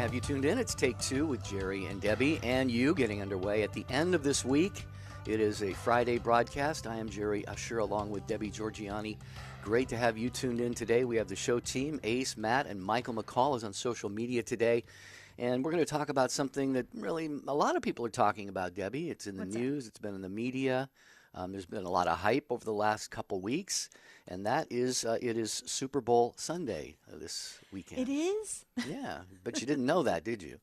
have you tuned in. It's Take Two with Jerry and Debbie and you getting underway at the end of this week. It is a Friday broadcast. I am Jerry Usher along with Debbie Georgiani. Great to have you tuned in today. We have the show team, Ace, Matt, and Michael McCall is on social media today. And we're going to talk about something that really a lot of people are talking about, Debbie. It's in the news. It's been in the media. There's been a lot of hype over the last couple weeks, and that is it is Super Bowl Sunday this weekend. It is? Yeah, but you didn't know that, did you?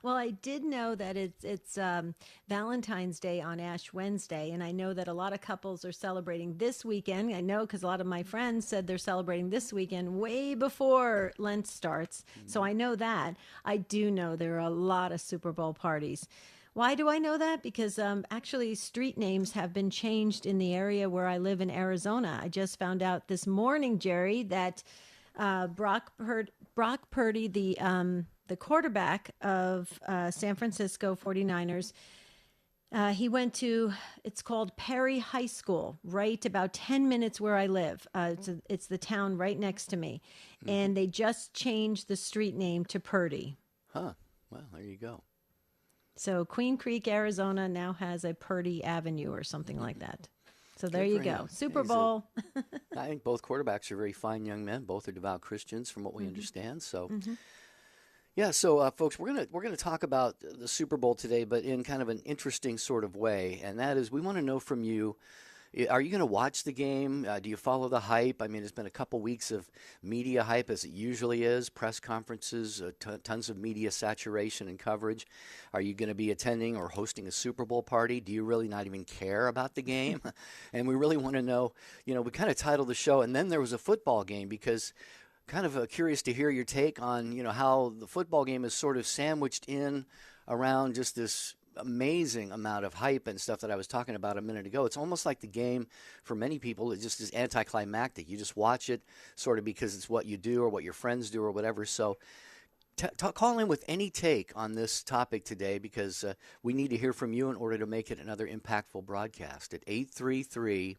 Well, I did know that it's Valentine's Day on Ash Wednesday, and I know that a lot of couples are celebrating this weekend. I know because a lot of my friends said they're celebrating this weekend way before Lent starts, so I know that. I do know there are a lot of Super Bowl parties. Why do I know that? Because actually street names have been changed in the area where I live in Arizona. I just found out this morning, Jerry, that Brock Purdy, the quarterback of San Francisco 49ers, he went to, it's called Perry High School, right about 10 minutes where I live. It's the town right next to me. Mm-hmm. And they just changed the street name to Purdy. Huh. Well, there you go. So Queen Creek, Arizona now has a Purdy Avenue or something like that. So there you go. Super Bowl. I think both quarterbacks are very fine young men. Both are devout Christians from what we understand. So, yeah. So, folks, we're gonna talk about the Super Bowl today, but in kind of an interesting sort of way. And that is, we want to know from you, are you going to watch the game? Do you follow the hype? I mean, it's been a couple weeks of media hype, as it usually is, press conferences, tons of media saturation and coverage. Are you going to be attending or hosting a Super Bowl party? Do you really not even care about the game? And we really want to know, we kind of titled the show, and then there was a football game, because kind of curious to hear your take on, how the football game is sort of sandwiched in around just this amazing amount of hype and stuff that I was talking about a minute ago. It's almost like the game for many people, it just is anticlimactic. You just watch it sort of because it's what you do or what your friends do or whatever. So call in with any take on this topic today, because we need to hear from you in order to make it another impactful broadcast at 833-288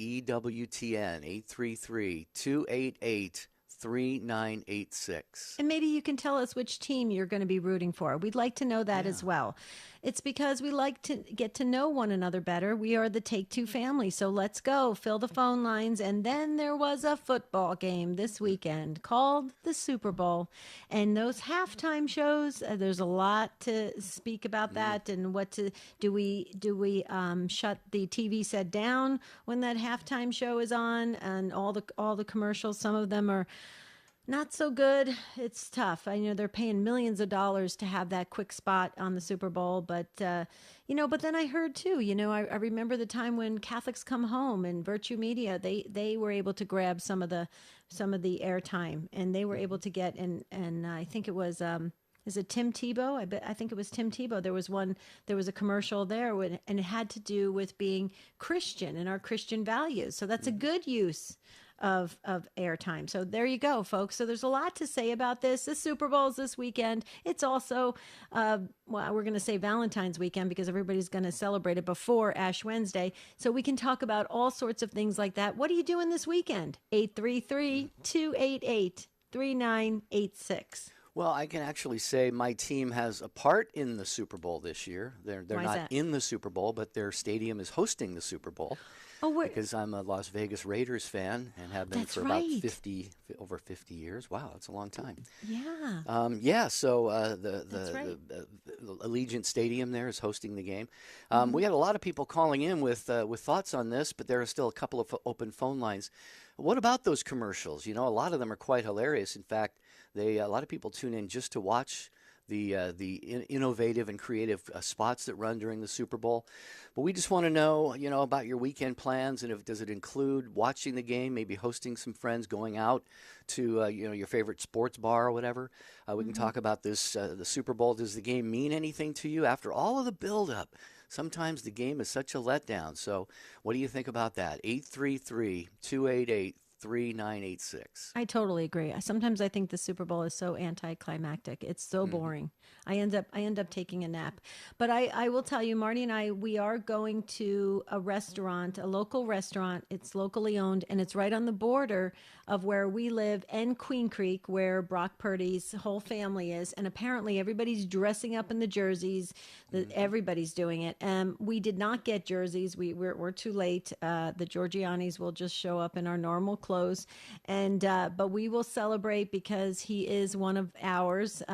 EWTN, 833-288 3986. And maybe you can tell us which team you're going to be rooting for. We'd like to know that as well. It's because we like to get to know one another better. We are the Take Two family. So let's go. Fill the phone lines. And then there was a football game this weekend called the Super Bowl. And those halftime shows, there's a lot to speak about that. And what to do we shut the TV set down when that halftime show is on, and all the commercials, some of them are not so good. It's tough. I know they're paying millions of dollars to have that quick spot on the Super Bowl, but but then I heard too, I remember the time when Catholics Come Home and Virtue Media, they were able to grab some of the airtime, and they were able to get, and I think it was is it Tim Tebow? I think it was Tim Tebow. There was a commercial there, and it had to do with being Christian and our Christian values. So that's a good use of airtime. So there you go, folks. So there's a lot to say about this. The Super Bowl is this weekend. It's also, we're going to say Valentine's weekend, because everybody's going to celebrate it before Ash Wednesday. So we can talk about all sorts of things like that. What are you doing this weekend? 833-288-3986. Well, I can actually say my team has a part in the Super Bowl this year. They're not in the Super Bowl, but their stadium is hosting the Super Bowl. Because I'm a Las Vegas Raiders fan and have been for about over 50 years. Wow, that's a long time. Yeah. So the Allegiant Stadium there is hosting the game. We had a lot of people calling in with thoughts on this, but there are still a couple of open phone lines. What about those commercials? A lot of them are quite hilarious. In fact, a lot of people tune in just to watch the innovative and creative spots that run during the Super Bowl. But we just want to know, about your weekend plans, and does it include watching the game, maybe hosting some friends, going out to your favorite sports bar or whatever. We can talk about this, the Super Bowl. Does the game mean anything to you after all of the buildup? Sometimes the game is such a letdown. So what do you think about that? 833-288 833-288-3986. I totally agree. Sometimes I think the Super Bowl is so anticlimactic. It's so boring. I end up taking a nap. But I will tell you, Marty and we are going to a restaurant, a local restaurant. It's locally owned, and it's right on the border of where we live and Queen Creek, where Brock Purdy's whole family is. And apparently everybody's dressing up in the jerseys. Everybody's doing it. We did not get jerseys. We're too late. The Giorgianis will just show up in our normal clothes. But we will celebrate because he is one of ours,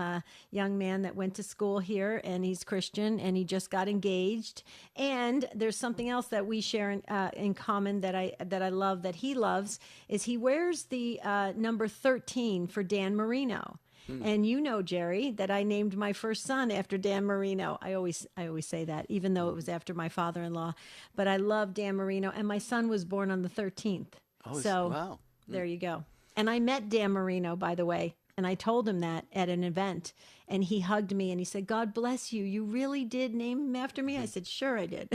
young man that went to school here, and he's Christian, and he just got engaged. And there's something else that we share in common that I love, that he loves, is he wears the number 13 for Dan Marino. And you know, Jerry, that I named my first son after Dan Marino. I always say that, even though it was after my father-in-law. But I love Dan Marino, and my son was born on the 13th. Oh, so wow. There you go. And I met Dan Marino, by the way, and I told him that at an event, and he hugged me and he said, "God bless you. You really did name him after me?" I said, "Sure, I did."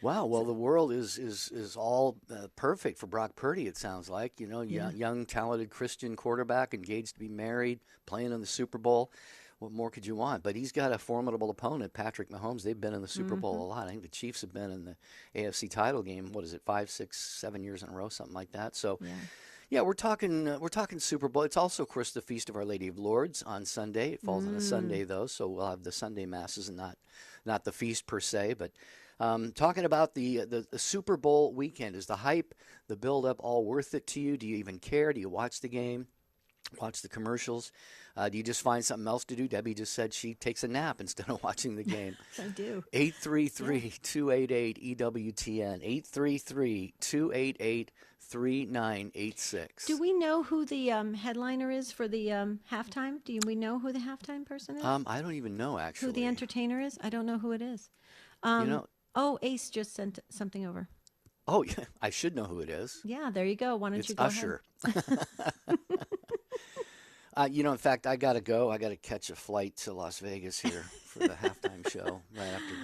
Wow. Well, the world is all perfect for Brock Purdy, it sounds like. You know, young, talented Christian quarterback, engaged to be married, playing in the Super Bowl. What more could you want? But he's got a formidable opponent, Patrick Mahomes. They've been in the Super Bowl a lot. I think the Chiefs have been in the AFC title game. What is it, 5, 6, 7 years in a row, something like that. So, yeah, we're talking Super Bowl. It's also, of course, the Feast of Our Lady of Lourdes on Sunday. It falls on a Sunday, though, so we'll have the Sunday masses and not the feast per se. But talking about the Super Bowl weekend, is the hype, the build-up all worth it to you? Do you even care? Do you watch the game? Watch the commercials? Do you just find something else to do? Debbie just said she takes a nap instead of watching the game. I do. 833-288-EWTN. 833-288-3986. Do we know who the headliner is for the halftime? Do we know who the halftime person is? I don't even know, actually. Who the entertainer is? I don't know who it is. Oh, Ace just sent something over. Oh, yeah, I should know who it is. Yeah, there you go. Why don't you go Usher. In fact, I got to go. I got to catch a flight to Las Vegas here for the halftime show right after.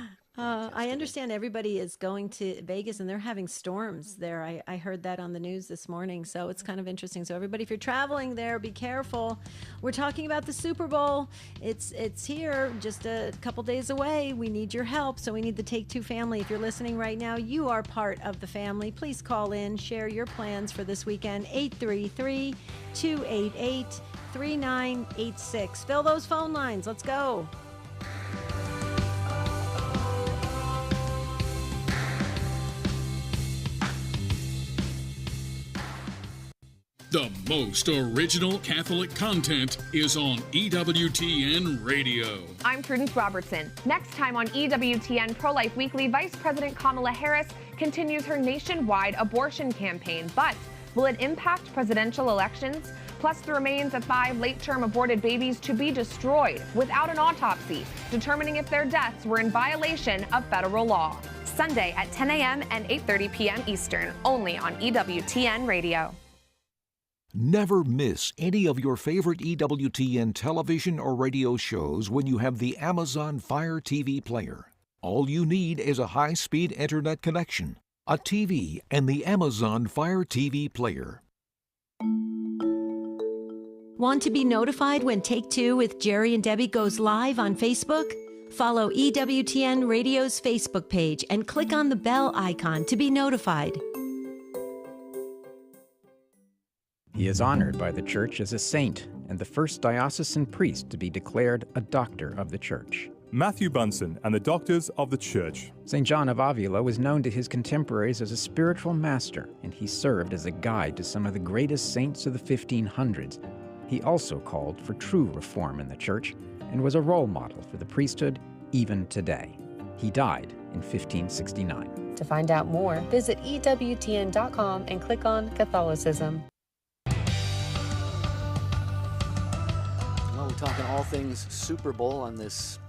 I understand everybody is going to Vegas, and they're having storms there. I heard that on the news this morning, so it's kind of interesting. So everybody, if you're traveling there, be careful. We're talking about the Super Bowl. It's here, just a couple days away. We need your help, so we need the Take Two family. If you're listening right now, you are part of the family. Please call in, share your plans for this weekend. 833-288-3986. Fill those phone lines. Let's go. The most original Catholic content is on EWTN Radio. I'm Prudence Robertson. Next time on EWTN Pro-Life Weekly, Vice President Kamala Harris continues her nationwide abortion campaign. But will it impact presidential elections? Plus, the remains of 5 late-term aborted babies to be destroyed without an autopsy, determining if their deaths were in violation of federal law. Sunday at 10 a.m. and 8:30 p.m. Eastern, only on EWTN Radio. Never miss any of your favorite EWTN television or radio shows when you have the Amazon Fire TV player. All you need is a high-speed internet connection, a TV, and the Amazon Fire TV player. Want to be notified when Take Two with Jerry and Debbie goes live on Facebook? Follow EWTN Radio's Facebook page and click on the bell icon to be notified. He is honored by the Church as a saint and the first diocesan priest to be declared a doctor of the Church. Matthew Bunsen and the Doctors of the Church. St. John of Avila was known to his contemporaries as a spiritual master, and he served as a guide to some of the greatest saints of the 1500s. He also called for true reform in the Church and was a role model for the priesthood even today. He died in 1569. To find out more, visit EWTN.com and click on Catholicism. We're talking all things Super Bowl on this,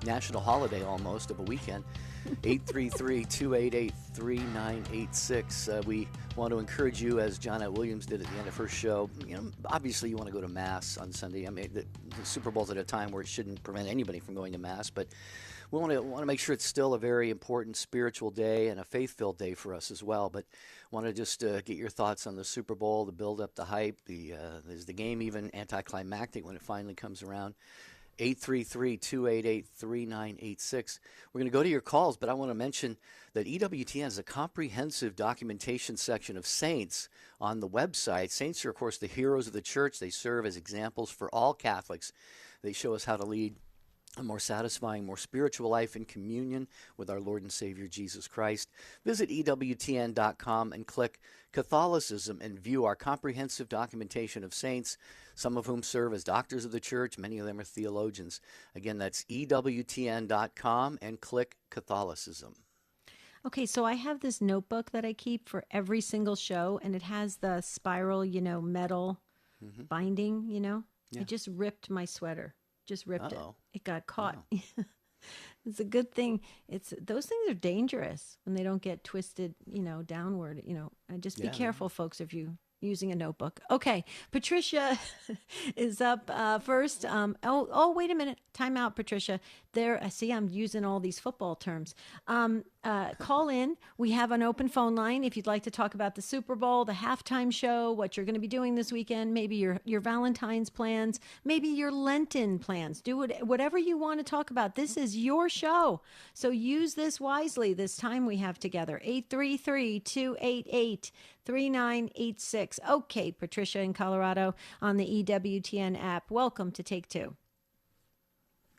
national holiday almost of a weekend. 833-288-3986. We want to encourage you, as Johnette Williams did at the end of her show. Obviously you want to go to Mass on Sunday. I mean, the Super Bowl's at a time where it shouldn't prevent anybody from going to Mass, but we want to make sure it's still a very important spiritual day and a faith-filled day for us as well. But want to just get your thoughts on the Super Bowl, the build-up, the hype. Is the game even anticlimactic when it finally comes around? 833-288-3986. We're going to go to your calls, but I want to mention that EWTN has a comprehensive documentation section of saints on the website. Saints are, of course, the heroes of the church. They serve as examples for all Catholics. They show us how to lead a more satisfying, more spiritual life in communion with our Lord and Savior Jesus Christ. Visit EWTN.com and click Catholicism and view our comprehensive documentation of saints, some of whom serve as doctors of the church. Many of them are theologians. Again, that's EWTN.com and click Catholicism. Okay, so I have this notebook that I keep for every single show, and it has the spiral, metal binding, Yeah. It just ripped my sweater. Just ripped Uh-oh. it. It got caught. Wow. It's a good thing. Those things are dangerous when they don't get twisted, downward, And just be careful, folks, if you using a notebook. Okay, Patricia is up first. Wait a minute. Time out, Patricia. I see I'm using all these football terms. Call in. We have an open phone line if you'd like to talk about the Super Bowl, the halftime show, what you're going to be doing this weekend, maybe your Valentine's plans, maybe your Lenten plans. Do whatever you want to talk about. This is your show. So use this wisely this time we have together. 833-288-3986. Okay, Patricia in Colorado on the EWTN app. Welcome to Take Two.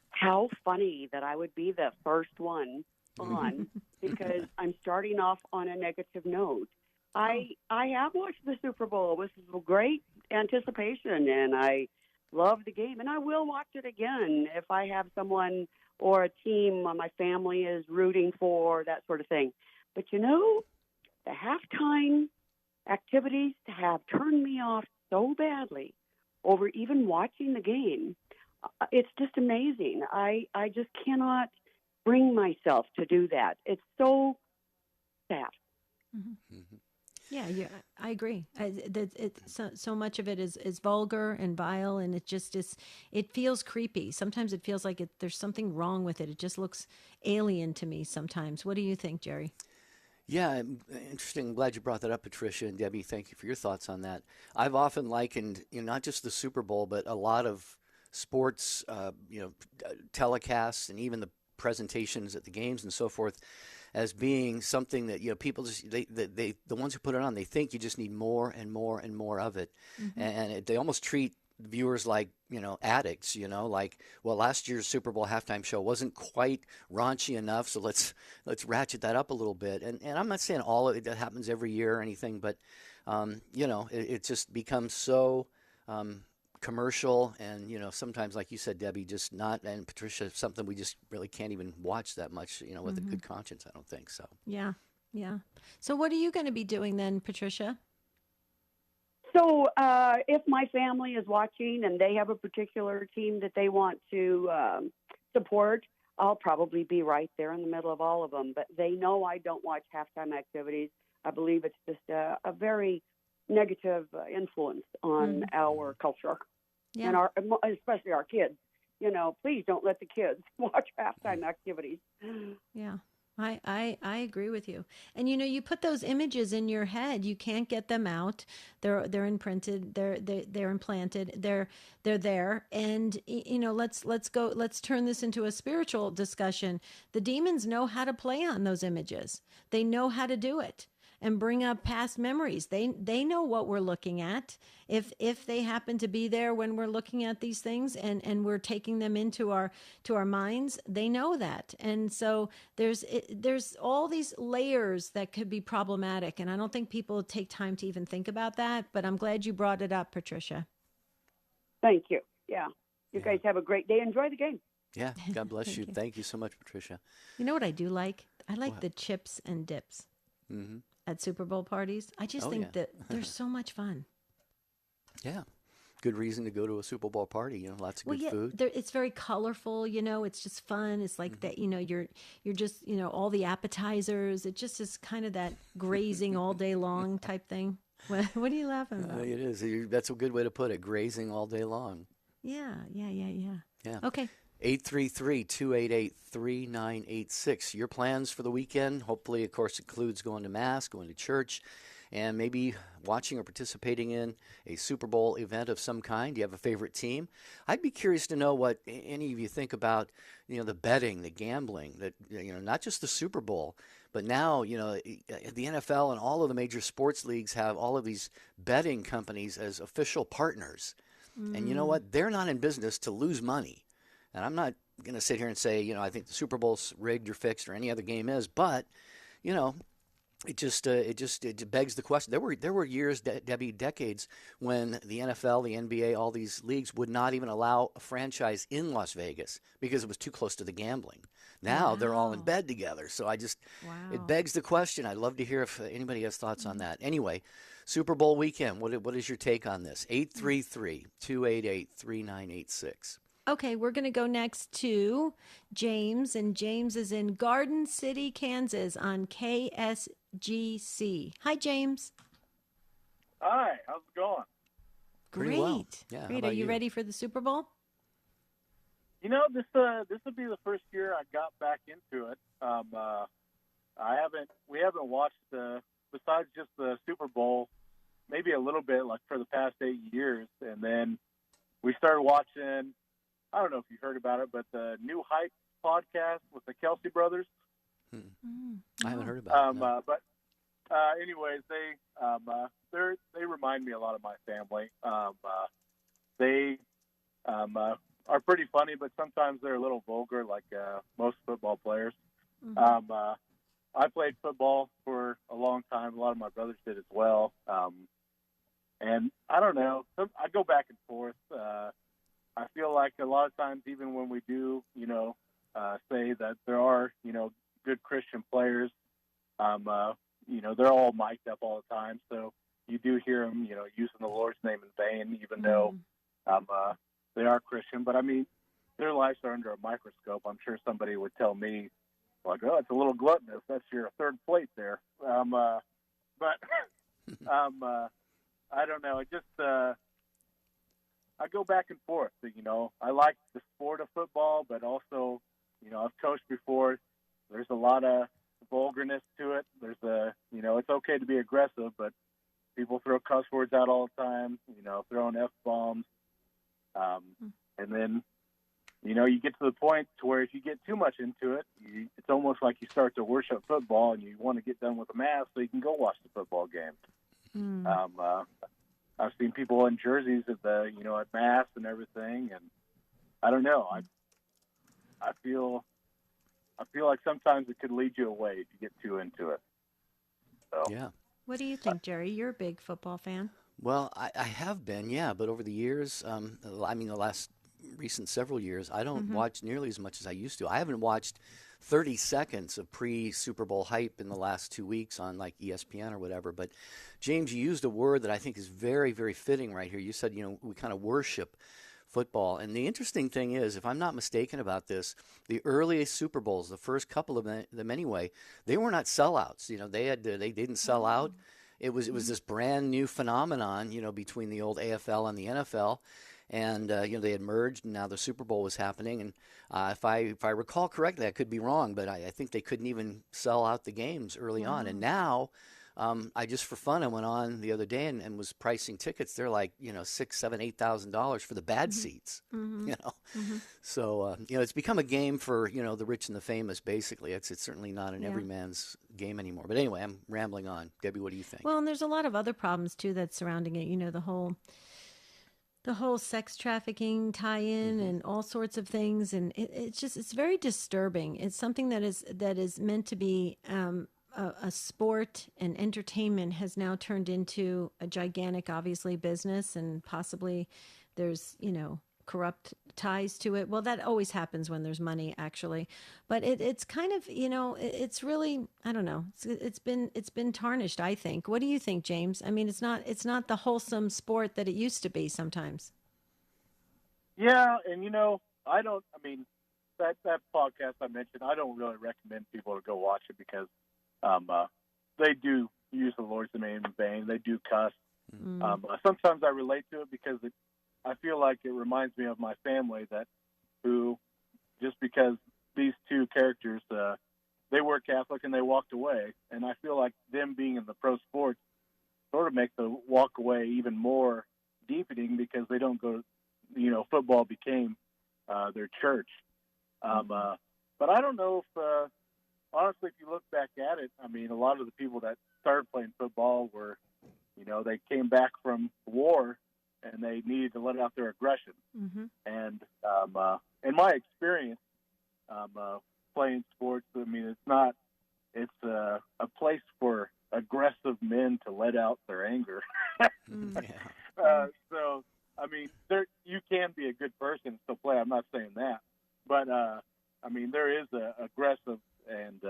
How funny that I would be the first one on because I'm starting off on a negative note. I have watched the Super Bowl with great anticipation, and I love the game, and I will watch it again if I have someone or a team my family is rooting for, that sort of thing. But the halftime activities have turned me off so badly over even watching the game. It's just amazing. I just cannot bring myself to do that. It's so sad. Yeah, I agree. So much of it is vulgar and vile, and it feels creepy. Sometimes it feels like there's something wrong with it. It just looks alien to me sometimes. What do you think, Jerry? Yeah, interesting. I'm glad you brought that up, Patricia and Debbie. Thank you for your thoughts on that. I've often likened, not just the Super Bowl, but a lot of sports, telecasts and even the presentations at the games and so forth as being something that people just the ones who put it on, they think you just need more and more and more of it, and they almost treat viewers like addicts. Like, well, last year's Super Bowl halftime show wasn't quite raunchy enough, so let's ratchet that up a little bit. And I'm not saying all of it that happens every year or anything, but it just becomes so commercial, and sometimes, like you said, Debbie, just not, and Patricia, something we just really can't even watch that much, with a good conscience. I don't think so. Yeah. So what are you going to be doing then, Patricia? So if my family is watching and they have a particular team that they want to support, I'll probably be right there in the middle of all of them. But they know I don't watch halftime activities. I believe it's just a very negative influence on our culture and especially our kids. Please don't let the kids watch halftime activities. Yeah. I agree with you. And you put those images in your head. You can't get them out. They're imprinted. They're implanted. They're there. And let's turn this into a spiritual discussion. The demons know how to play on those images. They know how to do it and bring up past memories. They know what we're looking at. If they happen to be there when we're looking at these things and we're taking them into our minds, they know that. And so there's all these layers that could be problematic, and I don't think people take time to even think about that, but I'm glad you brought it up, Patricia. Thank you. Yeah. You guys have a great day. Enjoy the game. Yeah. God bless you. Thank you so much, Patricia. You know what I do like? I like the chips and dips. At Super Bowl parties. I just think that they're so much fun. Yeah. Good reason to go to a Super Bowl party, lots of good food. It's very colorful, it's just fun. It's like that, you're just, all the appetizers. It just is kind of that grazing all day long type thing. What are you laughing about? It is. That's a good way to put it, grazing all day long. Yeah. Yeah. Okay. 833-288-3986. Your plans for the weekend, hopefully, of course, includes going to Mass, going to church, and maybe watching or participating in a Super Bowl event of some kind. Do you have a favorite team? I'd be curious to know what any of you think about, the betting, the gambling, that, not just the Super Bowl, but now, the NFL and all of the major sports leagues have all of these betting companies as official partners. And you know what? They're not in business to lose money. And I'm not going to sit here and say, I think the Super Bowl's rigged or fixed or any other game is, but, it just begs the question. There were years, Debbie, decades when the NFL, the NBA, all these leagues would not even allow a franchise in Las Vegas because it was too close to the gambling. Now they're all in bed together. So it begs the question. I'd love to hear if anybody has thoughts on that. Anyway, Super Bowl weekend, what is your take on this? 833-288-3986. Okay, we're going to go next to James, and James is in Garden City, Kansas on KSGC. Hi, James. Hi, how's it going? Great. Well. Yeah, Great. Are you ready for the Super Bowl? This would be the first year I got back into it. We haven't watched besides just the Super Bowl, maybe a little bit like for the past 8 years, and then we started watching. I don't know if you heard about it, but the New Hype podcast with the Kelsey brothers. I haven't heard about it. No. But anyways, they remind me a lot of my family. They are pretty funny, but sometimes they're a little vulgar, like most football players. Mm-hmm. I played football for a long time. A lot of my brothers did as well. And I don't know. I go back and forth. I feel like a lot of times, even when we do, say that there are, good Christian players, they're all mic'd up all the time. So you do hear them, using the Lord's name in vain, even though they are Christian. But I mean, their lives are under a microscope. I'm sure somebody would tell me, like, oh, it's a little gluttonous. That's your third plate there. But I don't know. It just I go back and forth. I like the sport of football, but also, I've coached before. There's a lot of vulgarness to it. There's it's okay to be aggressive, but people throw cuss words out all the time, throwing F-bombs. And then, you get to the point to where if you get too much into it, it's almost like you start to worship football and you want to get done with the Mass so you can go watch the football game. I've seen people in jerseys at at Mass and everything, and I don't know. I feel like sometimes it could lead you away if you get too into it. So. Yeah. What do you think, Jerry? You're a big football fan. Well, I have been, yeah, but over the years, the last recent several years, I don't watch nearly as much as I used to. I haven't watched 30 seconds of pre-Super Bowl hype in the last 2 weeks on like ESPN or whatever. But James, you used a word that I think is very, very fitting right here. You said, we kind of worship football. And the interesting thing is, if I'm not mistaken about this, the earliest Super Bowls, the first couple of them anyway, they were not sellouts. They didn't sell out. It was this brand new phenomenon, between the old AFL and the NFL. And they had merged, and now the Super Bowl was happening. And if I recall correctly, I could be wrong, but I think they couldn't even sell out the games early on. And now, I just for fun, I went on the other day and was pricing tickets. They're like $6,000, $7,000, $8,000 for the bad seats. So it's become a game for the rich and the famous. Basically, it's certainly not an everyman's game anymore. But anyway, I'm rambling on. Debbie, what do you think? Well, and there's a lot of other problems too that's surrounding it. The whole sex trafficking tie-in and all sorts of things, and it's very disturbing. It's something that is meant to be a sport and entertainment has now turned into a gigantic, obviously, business, and possibly there's corrupt ties to it. Well, that always happens when there's money, actually, but it's kind of it's really, I don't know, it's been tarnished, I think. What do you think, James? I mean, it's not the wholesome sport that it used to be sometimes. Yeah, and that podcast I mentioned, I don't really recommend people to go watch it because they do use the Lord's name in vain. They do cuss. Sometimes I relate to it because I feel like it reminds me of my family who just because these two characters, they were Catholic and they walked away. And I feel like them being in the pro sports sort of make the walk away even more deepening because they don't go, football became their church. But I don't know if, honestly, if you look back at it, I mean, a lot of the people that started playing football were, they came back from war and they needed to let out their aggression. Mm-hmm. And in my experience, playing sports, I mean, it's a place for aggressive men to let out their anger. So, I mean, you can be a good person and still play. I'm not saying that. But, I mean, there is a aggressive and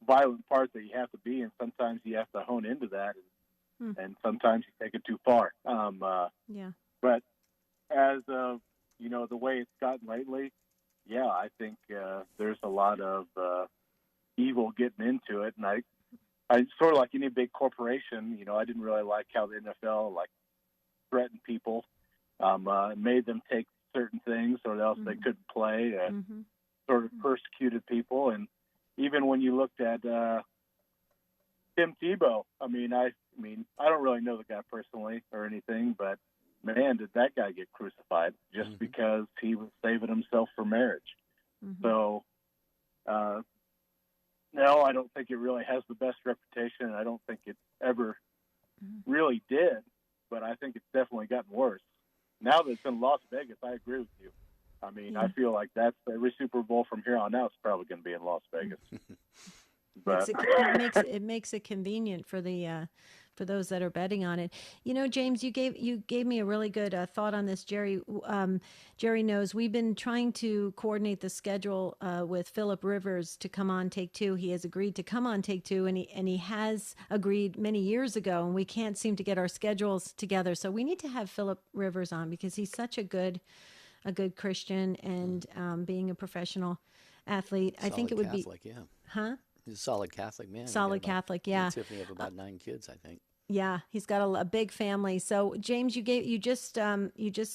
violent part that you have to be, and sometimes you have to hone into that, and sometimes you take it too far. But as of, the way it's gotten lately, yeah, I think there's a lot of evil getting into it, and I sort of like any big corporation, I didn't really like how the NFL threatened people, made them take certain things or else they couldn't play, and sort of persecuted people. And even when you looked at Tim Tebow, I don't really know the guy personally or anything, but man, did that guy get crucified just because he was saving himself for marriage. So, no, I don't think it really has the best reputation. I don't think it ever really did, but I think it's definitely gotten worse. Now that it's in Las Vegas, I agree with you. I mean, I feel like that's every Super Bowl from here on out is probably going to be in Las Vegas. But it makes it convenient for the for those that are betting on it. James, you gave me a really good thought on this. Jerry knows we've been trying to coordinate the schedule with Philip Rivers to come on Take Two. He has agreed to come on Take Two, and he has agreed many years ago, and we can't seem to get our schedules together. So we need to have Philip Rivers on because he's such a good Christian, and being a professional athlete. Solid I think it would Catholic, be, yeah. huh? He's a solid Catholic man. Solid Catholic, yeah. Tiffany have about 9 kids, I think. Yeah, he's got a big family. So James, you just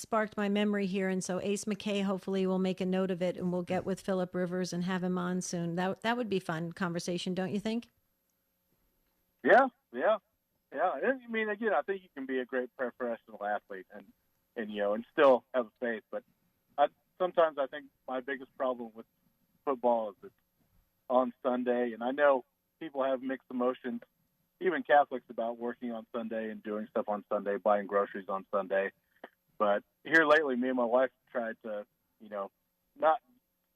sparked my memory here, and so Ace McKay hopefully will make a note of it, and we'll get with Philip Rivers and have him on soon. That would be fun conversation, don't you think? Yeah. I mean, again, I think you can be a great professional athlete and still have a faith. But sometimes I think my biggest problem with football is it's on Sunday, and I know people have mixed emotions, even Catholics, about working on Sunday and doing stuff on Sunday, buying groceries on Sunday. But here lately, me and my wife tried to, not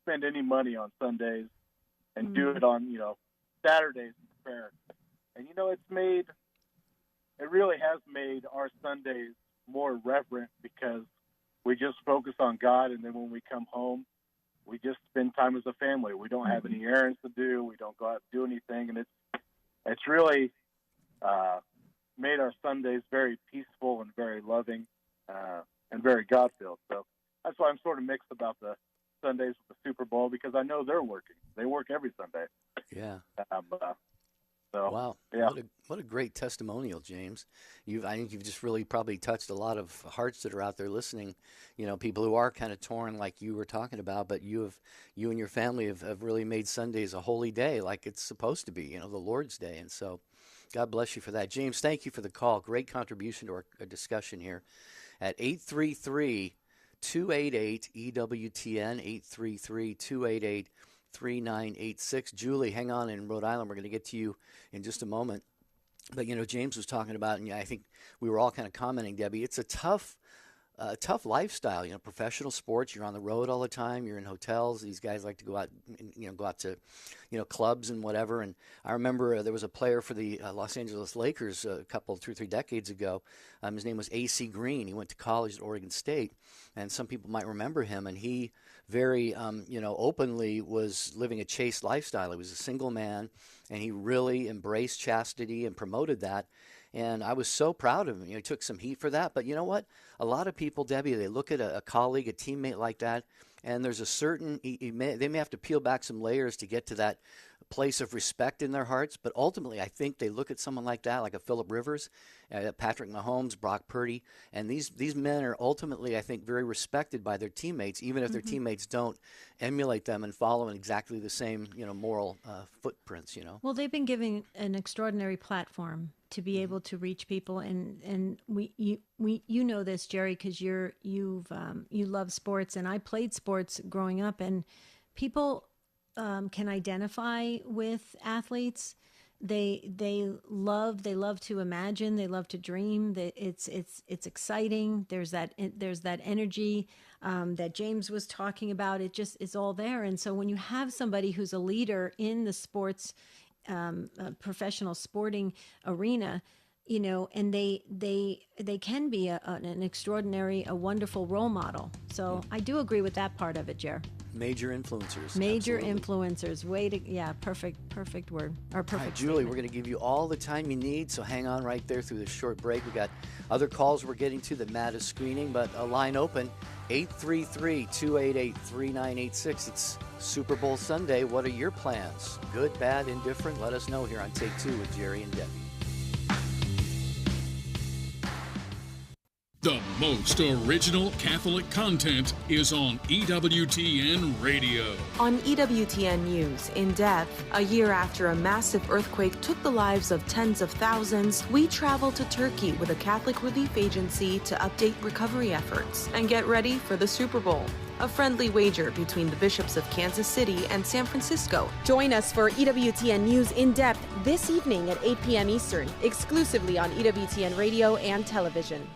spend any money on Sundays and do it on, Saturdays in prayer. And, it really has made our Sundays more reverent because we just focus on God, and then when we come home, we just spend time as a family. We don't have any errands to do. We don't go out and do anything, and it's really made our Sundays very peaceful and very loving and very God-filled. So that's why I'm sort of mixed about the Sundays with the Super Bowl, because I know they're working. They work every Sunday. Yeah. So, wow. Yeah. What a great testimonial, James. I think you've just really probably touched a lot of hearts that are out there listening, people who are kind of torn like you were talking about, but you and your family have really made Sundays a holy day like it's supposed to be, the Lord's Day. And so God bless you for that. James, thank you for the call. Great contribution to our discussion here at 833-288 EWTN, 833-288 3986. Julie, hang on in Rhode Island. We're going to get to you in just a moment. But, James was talking about, and I think we were all kind of commenting, Debbie, it's a tough lifestyle. Professional sports, you're on the road all the time. You're in hotels. These guys like to go out, go out to, clubs and whatever. And I remember there was a player for the Los Angeles Lakers 2 or 3 decades ago. His name was A.C. Green. He went to college at Oregon State, and some people might remember him. And he very, openly was living a chaste lifestyle. He was a single man, and he really embraced chastity and promoted that. And I was so proud of him. He took some heat for that. But you know what? A lot of people, Debbie, they look at a colleague, a teammate like that, and there's a certain, they may have to peel back some layers to get to that place of respect in their hearts. But ultimately, I think they look at someone like that, like a Phillip Rivers, Patrick Mahomes, Brock Purdy, and these men are ultimately, I think, very respected by their teammates, even if their teammates don't emulate them and follow in exactly the same, moral footprints. Well, they've been given an extraordinary platform to be able to reach people, and you know this, Jerry, because you love sports, and I played sports growing up, and people can identify with athletes. They love to imagine, they love to dream. It's exciting. There's that energy that James was talking about. It just is all there. And so when you have somebody who's a leader in the sports, professional sporting arena, and they can be an extraordinary, a wonderful role model. So I do agree with that part of it, Jer. Major influencers. Major absolutely. influencers. Perfect word. Or perfect. All right, Julie, we're going to give you all the time you need, so hang on right there through this short break. We got other calls we're getting to that Matt is screening, but a line open, 833-288-3986. It's Super Bowl Sunday. What are your plans? Good, bad, indifferent? Let us know here on Take Two with Jerry and Debbie. The most original Catholic content is on EWTN Radio. On EWTN News, In Depth, a year after a massive earthquake took the lives of tens of thousands, we travel to Turkey with a Catholic relief agency to update recovery efforts and get ready for the Super Bowl. A friendly wager between the bishops of Kansas City and San Francisco. Join us for EWTN News In Depth this evening at 8 p.m. Eastern, exclusively on EWTN Radio and television.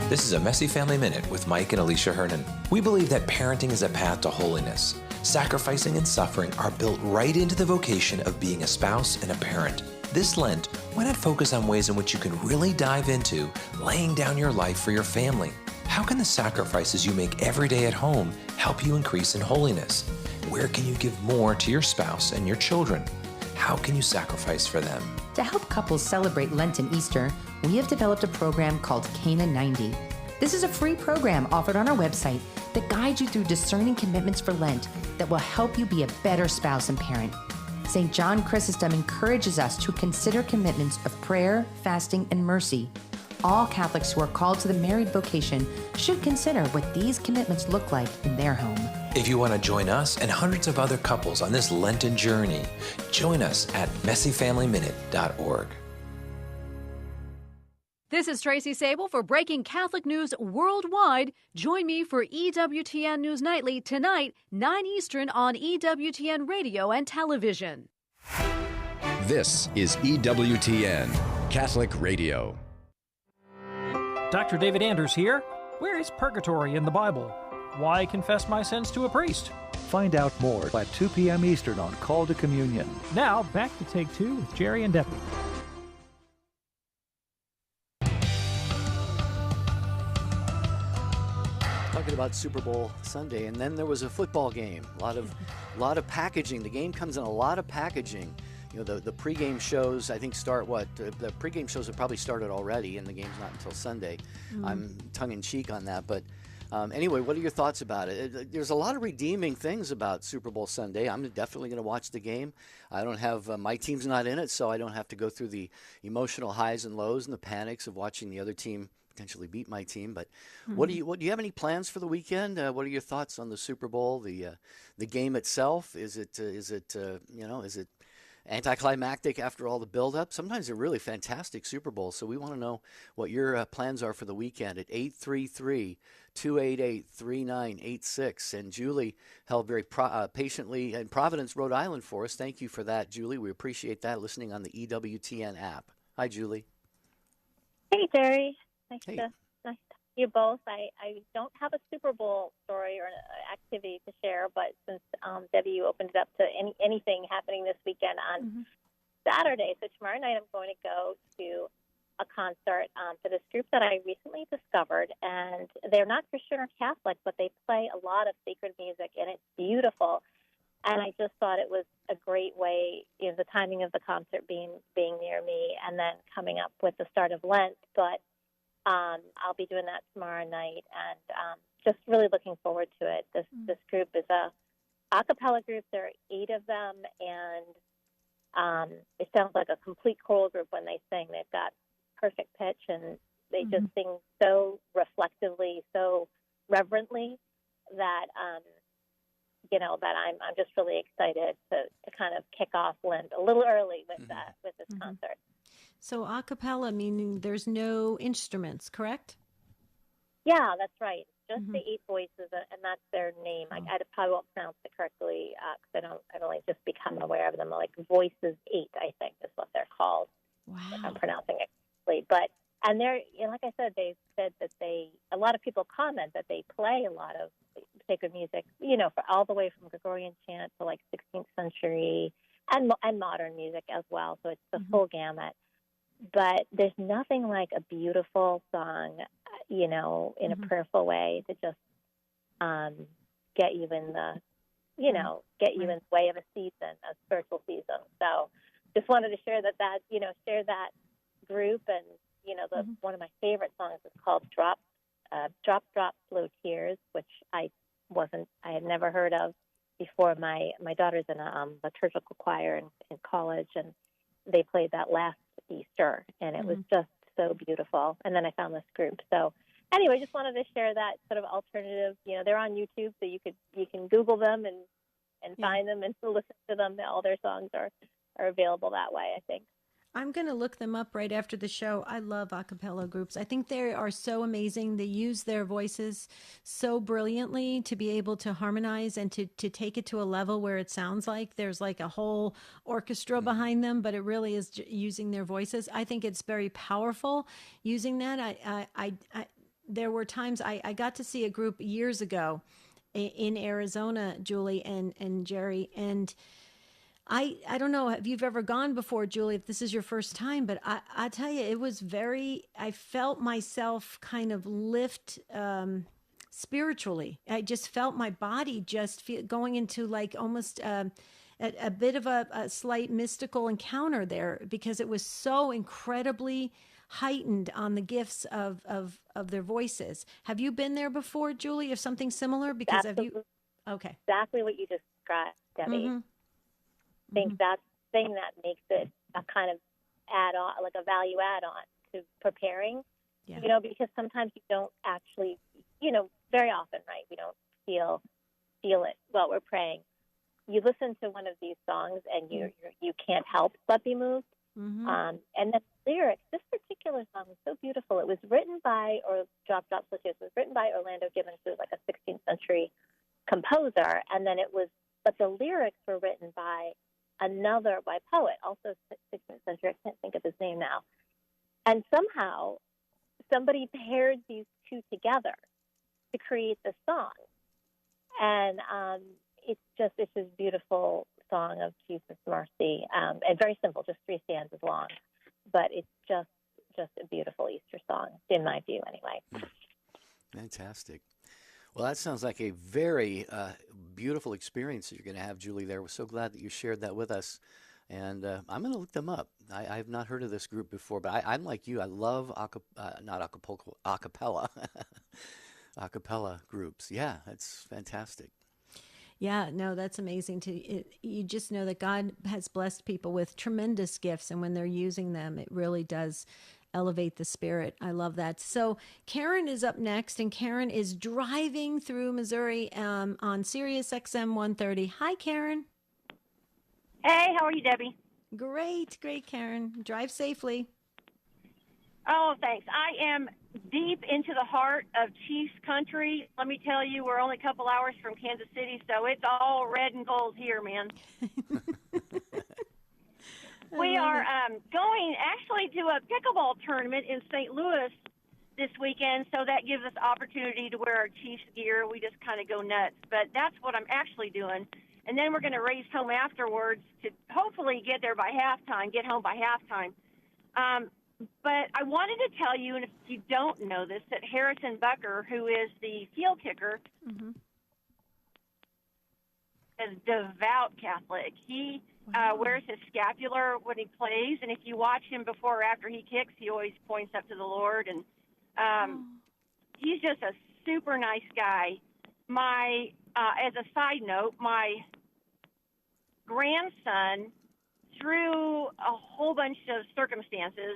This is a Messy Family Minute with Mike and Alicia Hernan. We believe that parenting is a path to holiness. Sacrificing and suffering are built right into the vocation of being a spouse and a parent. This Lent, why not focus on ways in which you can really dive into laying down your life for your family? How can the sacrifices you make every day at home help you increase in holiness? Where can you give more to your spouse and your children? How can you sacrifice for them? To help couples celebrate Lent and Easter, we have developed a program called Cana 90. This is a free program offered on our website that guides you through discerning commitments for Lent that will help you be a better spouse and parent. St. John Chrysostom encourages us to consider commitments of prayer, fasting, and mercy. All Catholics who are called to the married vocation should consider what these commitments look like in their home. If you want to join us and hundreds of other couples on this Lenten journey, join us at messyfamilyminute.org. This is Tracy Sable for Breaking Catholic News Worldwide. Join me for EWTN News Nightly tonight, 9 Eastern on EWTN Radio and Television. This is EWTN, Catholic Radio. Dr. David Anders here. Where is purgatory in the Bible? Why confess my sins to a priest? Find out more at 2 p.m. Eastern on Call to Communion. Now, back to Take Two with Jerry and Debbie. Talking about Super Bowl Sunday, and then there was a football game. A lot of packaging. The game comes in a lot of packaging. The pregame shows, I think, start the pregame shows have probably started already, and the game's not until Sunday. I'm tongue-in-cheek on that, but anyway, what are your thoughts about it? There's a lot of redeeming things about Super Bowl Sunday. I'm definitely going to watch the game. I don't have my team's not in it, so I don't have to go through the emotional highs and lows and the panics of watching the other team potentially beat my team. But do you have any plans for the weekend? What are your thoughts on the Super Bowl, the game itself? Is it anticlimactic after all the build-up? Sometimes they're really fantastic Super Bowls, so we want to know what your plans are for the weekend at 833-288-3986. And Julie held very patiently in Providence, Rhode Island for us. Thank you for that, Julie. We appreciate that, listening on the EWTN app. Hi, Julie. Hey, Jerry. Nice Hey. to you both. I don't have a Super Bowl story or an activity to share, but since Debbie, you opened it up to anything happening this weekend on Saturday, so tomorrow night I'm going to go to a concert for this group that I recently discovered, and they're not Christian or Catholic, but they play a lot of sacred music, and it's beautiful. And I just thought it was a great way, the timing of the concert being near me, and then coming up with the start of Lent, but I'll be doing that tomorrow night, and just really looking forward to it. This group is a a cappella group. There are 8 of them, and it sounds like a complete choral group when they sing. They've got perfect pitch, and they just sing so reflectively, so reverently that that I'm just really excited to kind of kick off Lent a little early with this concert. So a cappella, meaning there's no instruments, correct? Yeah, that's right. Just the 8 voices, and that's their name. I probably won't pronounce it correctly because I've only just become aware of them. Like Voices 8, I think, is what they're called. Wow. If I'm pronouncing it correctly. And they're, like I said, they've said that a lot of people comment that they play a lot of sacred music, for all the way from Gregorian chant to like 16th century and modern music as well. So it's the full gamut. But there's nothing like a beautiful song, in a prayerful way to just get you in the, get you in the way of a season, a spiritual season. So just wanted to share share that group. And, one of my favorite songs is called Drop, Slow Tears, which I had never heard of before. My daughter's in a liturgical choir in college, and they played that last Easter, and it was just so beautiful. And then I found this group. So anyway, just wanted to share that sort of alternative. They're on YouTube, so you can Google them and find them and listen to them. All their songs are available that way, I think. I'm going to look them up right after the show. I love a cappella groups. I think they are so amazing. They use their voices so brilliantly to be able to harmonize and to take it to a level where it sounds like there's like a whole orchestra behind them, but it really is using their voices. I think it's very powerful using that. There were times I got to see a group years ago in Arizona, Julie and Jerry, and I don't know if you've ever gone before, Julie, if this is your first time, but I tell you, it was I felt myself kind of lift spiritually. I just felt my body just going into like almost a bit of a slight mystical encounter there, because it was so incredibly heightened on the gifts of their voices. Have you been there before, Julie, or something similar? Because Absolutely. Okay. Exactly what you just described, Debbie. I think that's the thing that makes it a kind of add-on, like a value add-on to preparing, because sometimes you don't actually, very often, right, we don't feel it while we're praying. You listen to one of these songs and you can't help but be moved. And the lyrics, this particular song was so beautiful. It was written by, Drop, Slow Tears, was written by Orlando Gibbons, who was like a 16th century composer. And then but the lyrics were written by by poet, also 16th century. I can't think of his name now. And somehow somebody paired these two together to create this song. And it's this beautiful song of Jesus' mercy, and very simple, just 3 stanzas long. But it's just a beautiful Easter song, in my view, anyway. Fantastic. Well, that sounds like a very beautiful experience that you're going to have, Julie, there. We're so glad that you shared that with us. And I'm going to look them up. I have not heard of this group before, but I'm like you. I love acapella groups. Yeah, it's fantastic. Yeah, no, that's amazing. You just know that God has blessed people with tremendous gifts, and when they're using them, it really does elevate the spirit. I love that. So Karen is up next, and Karen is driving through Missouri on Sirius XM 130. Hi, Karen. Hey, how are you, Debbie? Great, Karen. Drive safely. Oh, thanks. I am deep into the heart of Chiefs country. Let me tell you, we're only a couple hours from Kansas City, so it's all red and gold here, man. We are going actually to a pickleball tournament in St. Louis this weekend, so that gives us opportunity to wear our Chiefs gear. We just kind of go nuts, but that's what I'm actually doing. And then we're going to race home afterwards to hopefully get home by halftime. But I wanted to tell you, and if you don't know this, that Harrison Bucker, who is the field kicker, is a devout Catholic. He wears his scapular when he plays, and if you watch him before or after he kicks, he always points up to the Lord. And he's just a super nice guy. As a side note, my grandson, through a whole bunch of circumstances,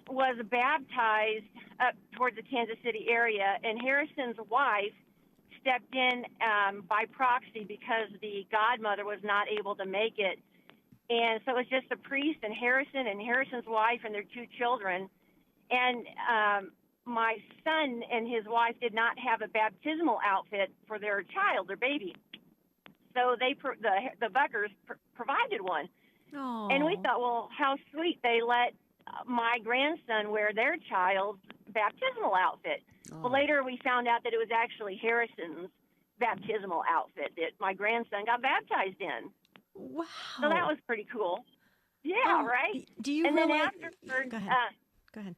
was baptized up towards the Kansas City area, and Harrison's wife stepped in by proxy because the godmother was not able to make it. And so it was just the priest and Harrison's wife and their 2 children. And my son and his wife did not have a baptismal outfit for their child, their baby. So the Buckers provided one. Aww. And we thought, well, how sweet. They let my grandson wear their child's baptismal outfit. Well, later we found out that it was actually Harrison's baptismal outfit that my grandson got baptized in. Wow. So that was pretty cool. Yeah, right? Do you and realize... then afterwards... Go ahead. Go ahead.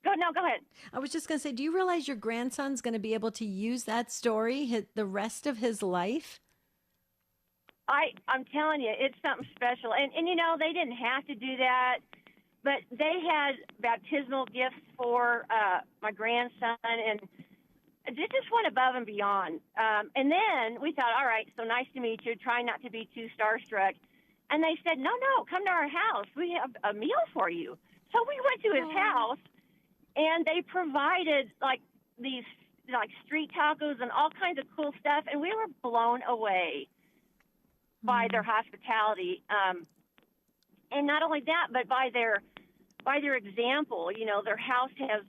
Go ahead. I was just going to say, do you realize your grandson's going to be able to use that story the rest of his life? I'm telling you, it's something special. And you know, they didn't have to do that, but they had baptismal gifts for my grandson, and it just went above and beyond. And then we thought, all right, so nice to meet you. Try not to be too starstruck. And they said, no, come to our house. We have a meal for you. So we went to his house, and they provided these street tacos and all kinds of cool stuff, and we were blown away by their hospitality. And not only that, but by their example. You know, their house has,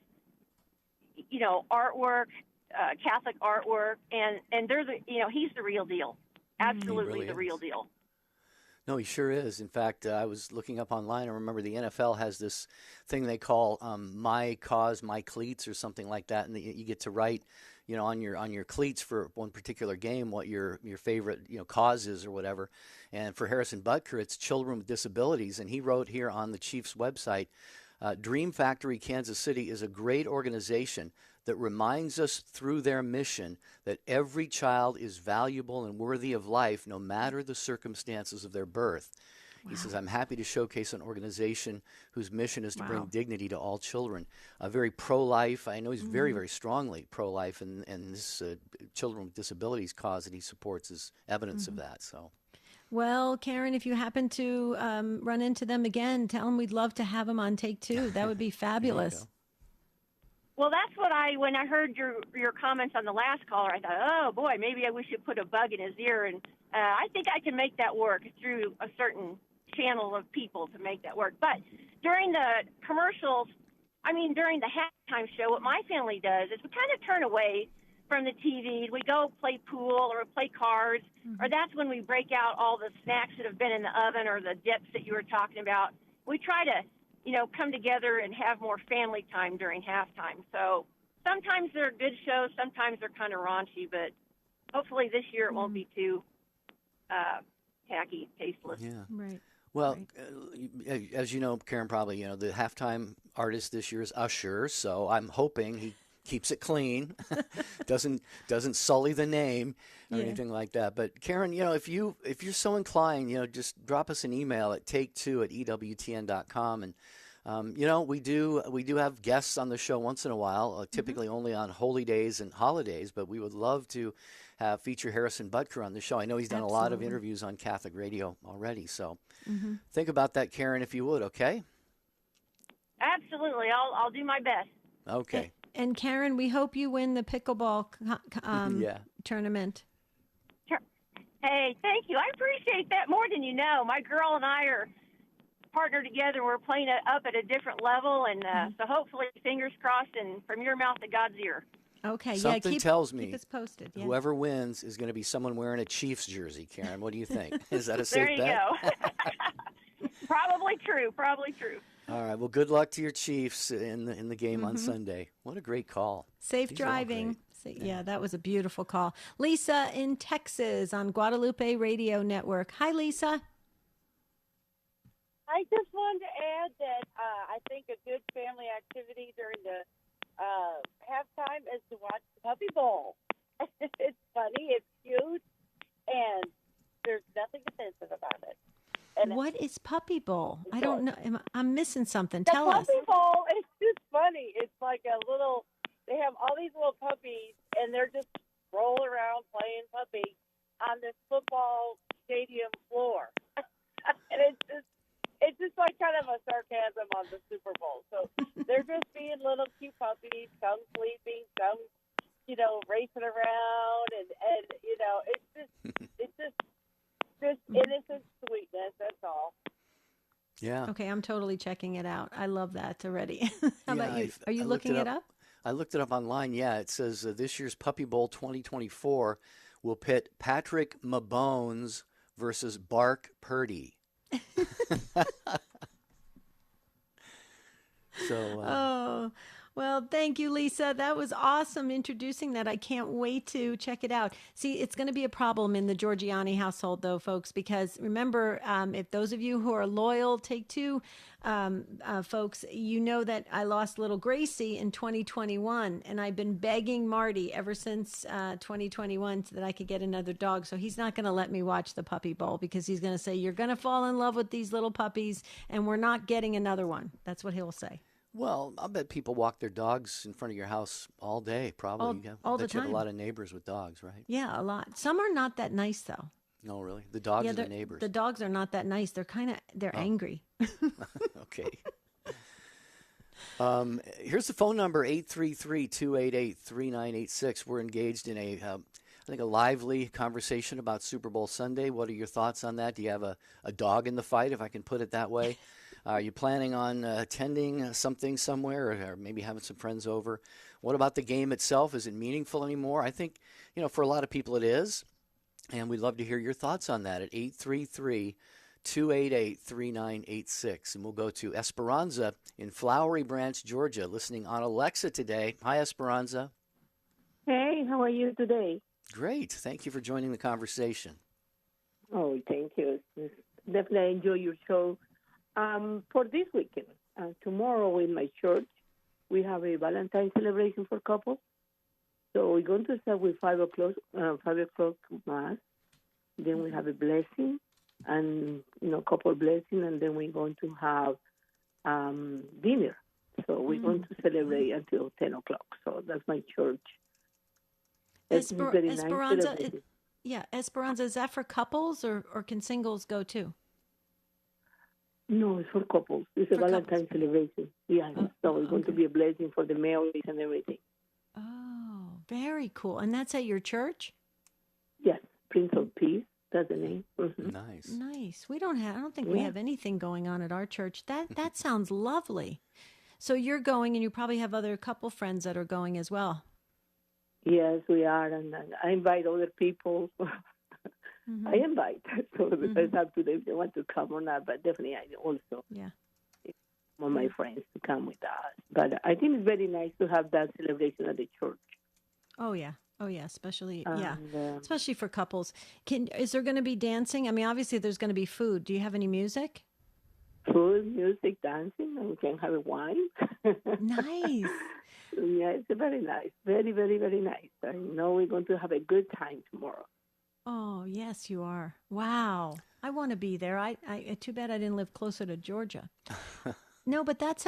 you know, artwork, Catholic artwork, and they're he's the real deal. Absolutely really the real deal. No, he sure is. In fact, I was looking up online. I remember the NFL has this thing they call "My Cause, My Cleats" or something like that, and you get to write, you know, on your cleats for one particular game what your favorite cause is or whatever. And for Harrison Butker, it's children with disabilities, and he wrote here on the Chiefs website, "Dream Factory Kansas City is a great organization that reminds us through their mission that every child is valuable and worthy of life no matter the circumstances of their birth." Wow. He says, "I'm happy to showcase an organization whose mission is to bring dignity to all children." Very pro-life. I know he's very, very strongly pro-life, and this children with disabilities cause that he supports is evidence of that. So. Well, Karen, if you happen to run into them again, tell them we'd love to have them on Take Two. That would be fabulous. Well, that's what when I heard your comments on the last caller, I thought, oh boy, maybe we should put a bug in his ear, and I think I can make that work through a certain channel of people to make that work. But during the commercials, during the halftime show, what my family does is we kind of turn away from the TV. We go play pool or play cards, or that's when we break out all the snacks that have been in the oven or the dips that you were talking about. We try to come together and have more family time during halftime. So sometimes they're good shows, sometimes they're kind of raunchy, but hopefully this year it won't be too tacky, tasteless. Yeah. Right. Well, as you know, Karen, probably, the halftime artist this year is Usher, so I'm hoping he keeps it clean, doesn't sully the name or anything like that. But Karen, if you're so inclined, just drop us an email at take2@ewtn.com, and we do have guests on the show once in a while, typically only on holy days and holidays, but we would love to feature Harrison Butker on the show. I know he's done a lot of interviews on Catholic radio already, so think about that, Karen, if you would. Okay. Absolutely, I'll do my best. Okay. And Karen, we hope you win the pickleball tournament. Sure. Hey, thank you. I appreciate that more than you know. My girl and I are partnered together. We're playing it up at a different level, and so hopefully, fingers crossed, and from your mouth to God's ear. Okay. Something tells me keep us posted. Yeah. Whoever wins is going to be someone wearing a Chiefs jersey. Karen, what do you think? Is that a safe bet? There you go. Probably true. All right. Well, good luck to your Chiefs in the game on Sunday. What a great call. Safe driving. Yeah, that was a beautiful call. Lisa in Texas on Guadalupe Radio Network. Hi, Lisa. I just wanted to add that I think a good family activity during the halftime is to watch the Puppy Bowl. It's funny, it's cute, and there's nothing offensive about it. And what is Puppy Bowl? I don't know. I'm missing something. The Tell us. Puppy Bowl is just funny. It's like they have all these little puppies, and they're just rolling around playing puppy on this football stadium floor. And it's just like kind of a sarcasm on the Super Bowl. So they're just being little cute puppies, some sleeping, some, racing around, and it's just innocent sweetness. That's all. Yeah. Okay, I'm totally checking it out. I love that already. How about you? Are you I looking it up? I looked it up online. Yeah, it says this year's Puppy Bowl 2024 will pit Patrick Mabones versus Bark Purdy. So. Well, thank you, Lisa. That was awesome introducing that. I can't wait to check it out. See, it's going to be a problem in the Giorgiani household, though, folks, because remember, if those of you who are loyal Take-Two folks, you know that I lost little Gracie in 2021, and I've been begging Marty ever since 2021 so that I could get another dog. So he's not going to let me watch the Puppy Bowl because he's going to say, you're going to fall in love with these little puppies, and we're not getting another one. That's what he'll say. Well, I bet people walk their dogs in front of your house all day, probably. All the bet you have time. a lot of neighbors with dogs, right? Yeah, a lot. Some are not that nice, though. No, really? The dogs or the neighbors? The dogs are not that nice. They're angry. Okay. Here's the phone number, 833-288-3986. We're engaged in I think a lively conversation about Super Bowl Sunday. What are your thoughts on that? Do you have a dog in the fight, if I can put it that way? Are you planning on attending something somewhere or maybe having some friends over? What about the game itself? Is it meaningful anymore? I think, for a lot of people it is, and we'd love to hear your thoughts on that at 833-288-3986. And we'll go to Esperanza in Flowery Branch, Georgia, listening on Alexa today. Hi, Esperanza. Hey, how are you today? Great. Thank you for joining the conversation. Oh, thank you. Definitely enjoy your show. For this weekend, tomorrow in my church, we have a Valentine's celebration for couples. So we're going to start with 5 o'clock mass. Then we have a blessing and, couple blessing, and then we're going to have dinner. So we're going to celebrate until 10 o'clock. So that's my church. It's very nice Esperanza, celebration. Esperanza, is that for couples or can singles go too? No, it's for couples. It's a Valentine's celebration. Yeah, so it's going to be a blessing for the males and everything. Oh, very cool. And that's at your church? Yes, Prince of Peace. That's the name. Mm-hmm. Nice. Nice. I don't think we have anything going on at our church. That sounds lovely. So you're going, and you probably have other couple friends that are going as well. Yes, we are, and I invite other people. Mm-hmm. I invite, so it's up to them if they want to come or not, but definitely I also want my friends to come with us. But I think it's very nice to have that celebration at the church. Oh, yeah, especially, especially for couples. Is there going to be dancing? I mean, obviously there's going to be food. Do you have any music? Food, music, dancing, and we can have a wine. Nice. Yeah, it's very nice. Very, very, very nice. I know we're going to have a good time tomorrow. Oh, yes, you are. Wow. I want to be there. I too bad I didn't live closer to Georgia. No, but that's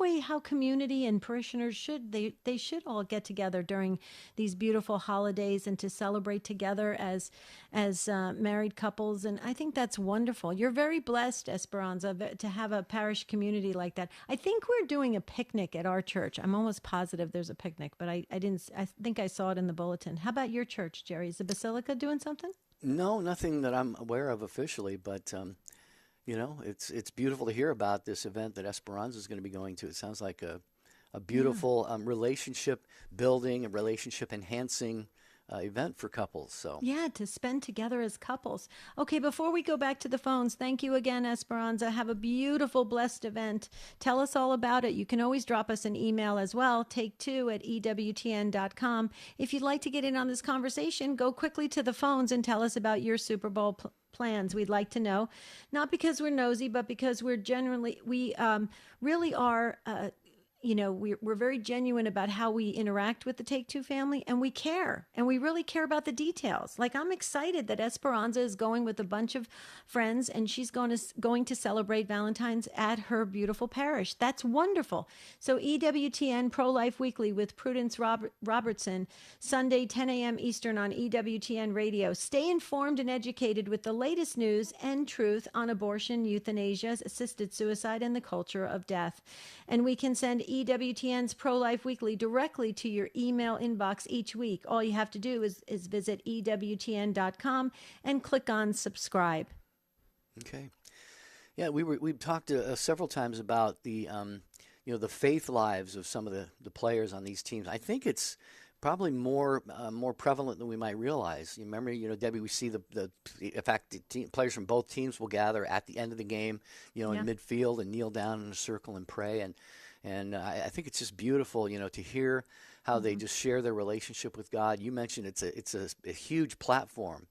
way how community and parishioners should. They should all get together during these beautiful holidays and to celebrate together as married couples. And I think that's wonderful. You're very blessed, Esperanza, to have a parish community like that. I think we're doing a picnic at our church. I'm almost positive there's a picnic, but I didn't. I think I saw it in the bulletin. How about your church, Jerry? Is the Basilica doing something? No, nothing that I'm aware of officially, but it's beautiful to hear about this event that Esperanza is going to be going to. It sounds like a beautiful relationship building, a relationship enhancing event for couples. So yeah, to spend together as couples. Okay, before we go back to the phones, thank you again, Esperanza. Have a beautiful, blessed event. Tell us all about it. You can always drop us an email as well, take2@EWTN.com. If you'd like to get in on this conversation, go quickly to the phones and tell us about your Super Bowl plans. We'd like to know, not because we're nosy, but because we really are we're very genuine about how we interact with the Take Two family, and we care, and we really care about the details. Like, I'm excited that Esperanza is going with a bunch of friends, and she's going to celebrate Valentine's at her beautiful parish. That's wonderful. So EWTN Pro-Life Weekly with Prudence Robertson, Sunday 10 a.m. Eastern on EWTN Radio. Stay informed and educated with the latest news and truth on abortion, euthanasia, assisted suicide, and the culture of death. And we can send EWTN's Pro-Life Weekly directly to your email inbox each week. All you have to do is visit EWTN.com and click on subscribe. Okay. Yeah, we've talked several times about the the faith lives of some of the players on these teams. I think it's probably more prevalent than we might realize. You remember, Debbie, we see in fact, players from both teams will gather at the end of the game, in midfield and kneel down in a circle and pray. And I think it's just beautiful, to hear how they just share their relationship with God. You mentioned it's a huge platform,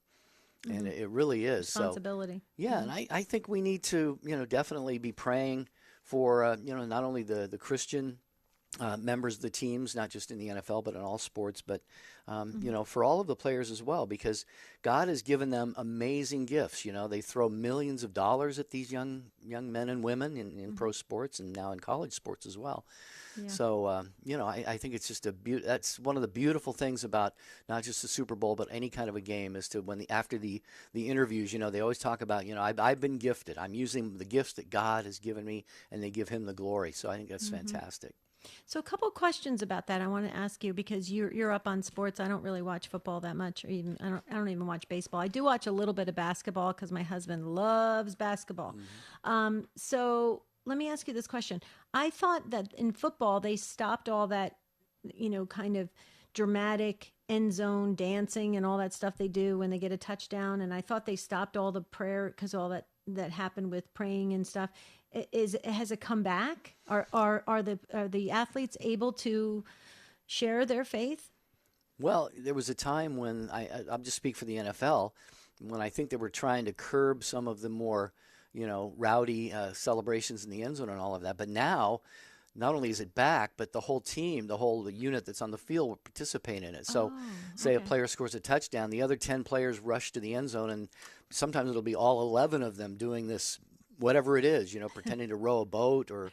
and it really is. Responsibility. So, yeah, and I think we need to, definitely be praying for, not only the Christian members of the teams, not just in the NFL, but in all sports, but, for all of the players as well, because God has given them amazing gifts. They throw millions of dollars at these young men and women in pro sports and now in college sports as well. Yeah. So, I think it's just that's one of the beautiful things about not just the Super Bowl, but any kind of a game is to after the interviews, they always talk about, I've been gifted. I'm using the gifts that God has given me, and they give him the glory. So I think that's fantastic. So a couple of questions about that I want to ask you, because you're up on sports. I don't really watch football that much, or even I don't even watch baseball. I do watch a little bit of basketball because my husband loves basketball. So let me ask you this question. I thought that in football they stopped all that, kind of dramatic end zone dancing and all that stuff they do when they get a touchdown, and I thought they stopped all the prayer because all that happened with praying and stuff. Has it come back? Are the athletes able to share their faith? Well, there was a time when I'll just speak for the NFL, when I think they were trying to curb some of the more, rowdy celebrations in the end zone and all of that. But now, not only is it back, but the whole team, the unit that's on the field will participate in it. So say a player scores a touchdown, the other 10 players rush to the end zone, and sometimes it'll be all 11 of them doing this, whatever it is, pretending to row a boat or,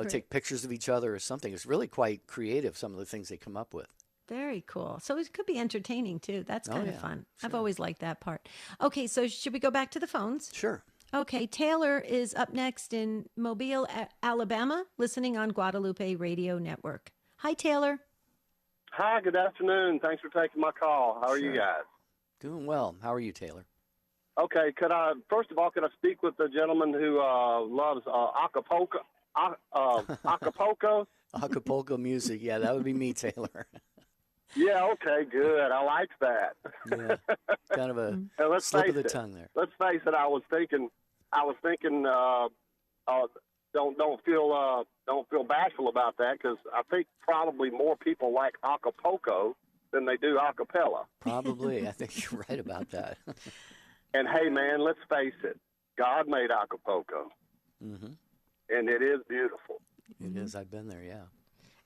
take pictures of each other or something. It's really quite creative, some of the things they come up with. Very cool. So it could be entertaining, too. That's kind of fun. Sure. I've always liked that part. Okay, so should we go back to the phones? Sure. Okay, Taylor is up next in Mobile, Alabama, listening on Guadalupe Radio Network. Hi, Taylor. Hi, good afternoon. Thanks for taking my call. How are you guys? Doing well. How are you, Taylor? Okay, first of all, could I speak with the gentleman who loves Acapulco? Acapulco? Acapulco music, yeah, that would be me, Taylor. Yeah, okay, good. I like that. Yeah, kind of a slip of the tongue there. Let's face it. I was thinking. Don't feel bashful about that, because I think probably more people like Acapulco than they do acapella. Probably, I think you're right about that. And hey, man, let's face it. God made Acapulco, and it is beautiful. It is. I've been there. Yeah.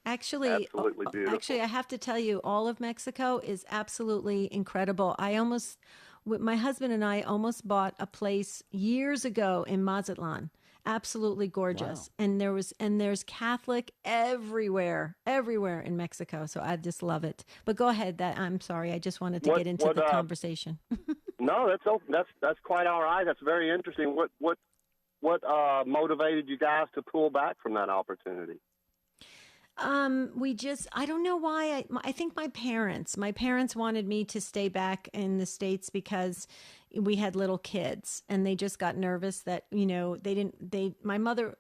Actually, absolutely beautiful. Actually, I have to tell you, all of Mexico is absolutely incredible. My husband and I almost bought a place years ago in Mazatlan. Absolutely gorgeous. Wow. And there's Catholic everywhere in Mexico. So I just love it. But go ahead. I'm sorry. I just wanted to get into the conversation. No, that's quite all right. That's very interesting. What motivated you guys to pull back from that opportunity? I don't know why. I think my parents wanted me to stay back in the States because we had little kids, and they just got nervous that, my mother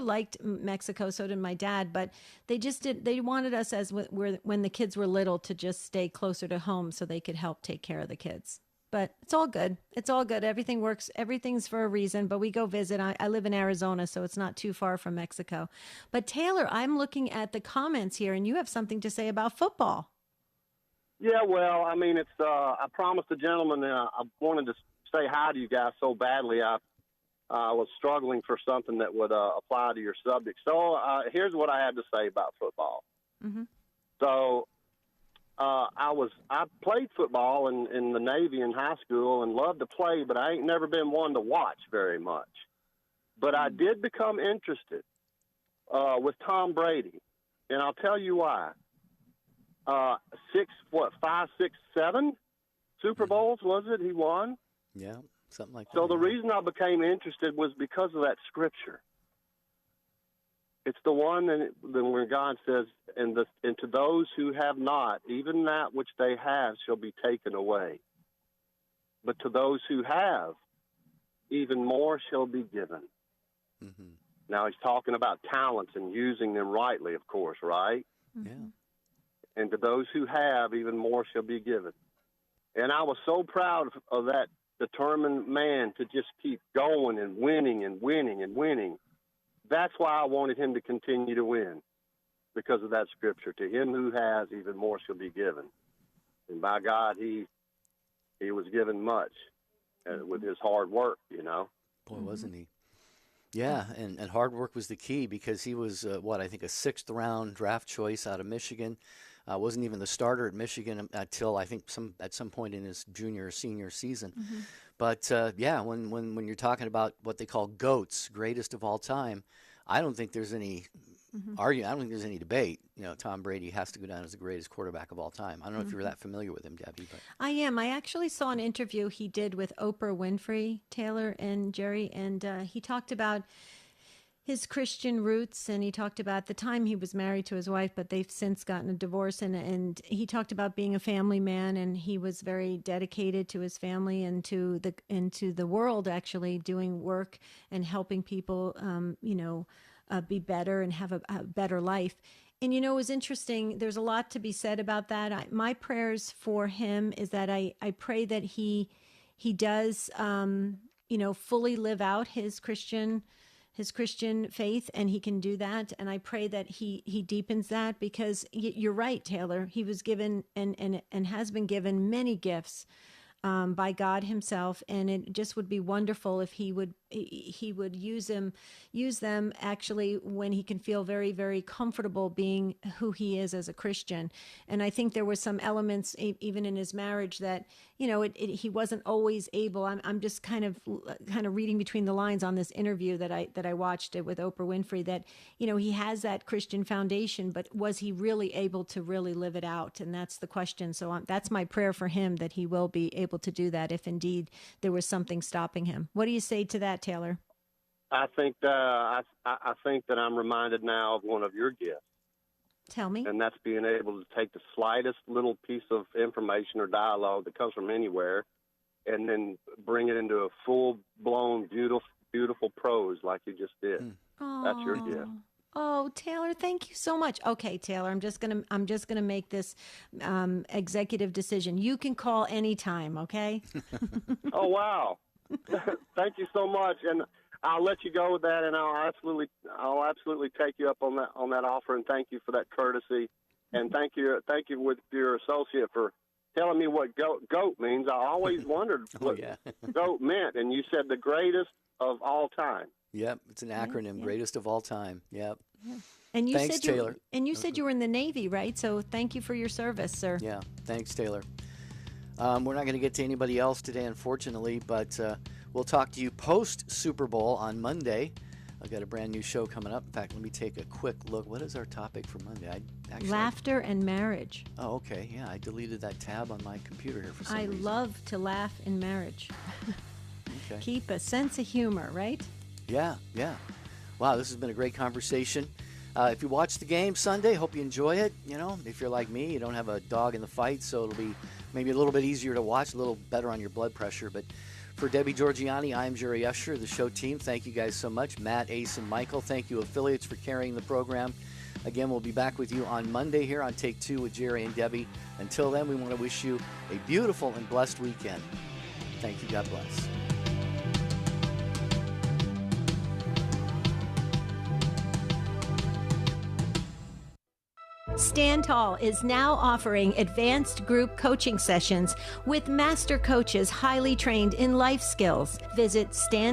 liked Mexico, so did my dad, but they wanted us when the kids were little to just stay closer to home so they could help take care of the kids. But it's all good. It's all good. Everything works. Everything's for a reason. But we go visit. I live in Arizona, so it's not too far from Mexico. But Taylor, I'm looking at the comments here, and you have something to say about football. Yeah, well, I mean, I promised the gentleman I wanted to say hi to you guys so badly. I I was struggling for something that would apply to your subject. So here's what I had to say about football. Mm-hmm. So I played football in the Navy in high school and loved to play, but I ain't never been one to watch very much. But I did become interested with Tom Brady, and I'll tell you why. 5, 6, 7 Super Bowls, was it? He won? Yeah, something like that. So the reason I became interested was because of that scripture. It's the one where God says, and to those who have not, even that which they have shall be taken away. But to those who have, even more shall be given. Mm-hmm. Now he's talking about talents and using them rightly, of course, right? Yeah. And to those who have, even more shall be given. And I was so proud of that determined man to just keep going and winning and winning and winning. That's why I wanted him to continue to win, because of that scripture. To him who has, even more shall be given. And by God, he was given much with his hard work, Boy, wasn't he? Yeah, and hard work was the key, because he was, I think a 6th-round draft choice out of Michigan. Wasn't even the starter at Michigan until I think at some point in his junior or senior season. Mm-hmm. But when you're talking about what they call GOATs, greatest of all time, I don't think there's any I don't think there's any debate. Tom Brady has to go down as the greatest quarterback of all time. I don't know if you were that familiar with him, Debbie. But I am. I actually saw an interview he did with Oprah Winfrey, Taylor and Jerry, and he talked about his Christian roots, and he talked about the time he was married to his wife, but they've since gotten a divorce, and he talked about being a family man, and he was very dedicated to his family and to the world, actually doing work and helping people be better and have a better life. And it was interesting. There's a lot to be said about that. My prayers for him is that I pray that he does fully live out his Christian faith, and he can do that. And I pray that he deepens that, because you're right, Taylor. He was given and has been given many gifts by God himself, and it just would be wonderful if he would use them actually when he can feel very, very comfortable being who he is as a Christian. And I think there were some elements even in his marriage that he wasn't always able. I'm just kind of reading between the lines on this interview that I watched it with Oprah Winfrey, that he has that Christian foundation, but was he really able to really live it out? And that's the question. So that's my prayer for him, that he will be able to do that if indeed there was something stopping him. What do you say to that, Taylor? I think that I'm reminded now of one of your gifts. Tell me. And that's being able to take the slightest little piece of information or dialogue that comes from anywhere, and then bring it into a full-blown, beautiful prose like you just did. That's your gift. Oh, Taylor, thank you so much. Okay, Taylor, I'm just gonna make this executive decision. You can call anytime, okay? Oh, wow. Thank you so much, and I'll let you go with that, and I'll absolutely take you up on that offer, and thank you for that courtesy, and thank you with your associate for telling me what goat means. I always wondered what goat meant, and you said the greatest of all time. Yep, it's an acronym, greatest of all time. Yep. Yeah. And you thanks, said Taylor. You said you were in the Navy, right? So thank you for your service, sir. Yeah, thanks, Taylor. We're not going to get to anybody else today, unfortunately, but we'll talk to you post-Super Bowl on Monday. I've got a brand new show coming up. In fact, let me take a quick look. What is our topic for Monday? Laughter and marriage. Oh, okay. Yeah, I deleted that tab on my computer here for some reason. I love to laugh in marriage. Okay. Keep a sense of humor, right? Yeah. Wow, this has been a great conversation. If you watch the game Sunday, hope you enjoy it. If you're like me, you don't have a dog in the fight, so it'll be maybe a little bit easier to watch, a little better on your blood pressure. But for Debbie Georgiani, I'm Jerry Usher, the show team. Thank you guys so much. Matt, Ace, and Michael, thank you, affiliates, for carrying the program. Again, we'll be back with you on Monday here on Take 2 with Jerry and Debbie. Until then, we want to wish you a beautiful and blessed weekend. Thank you. God bless. Stand Tall is now offering advanced group coaching sessions with master coaches highly trained in life skills. Visit Stand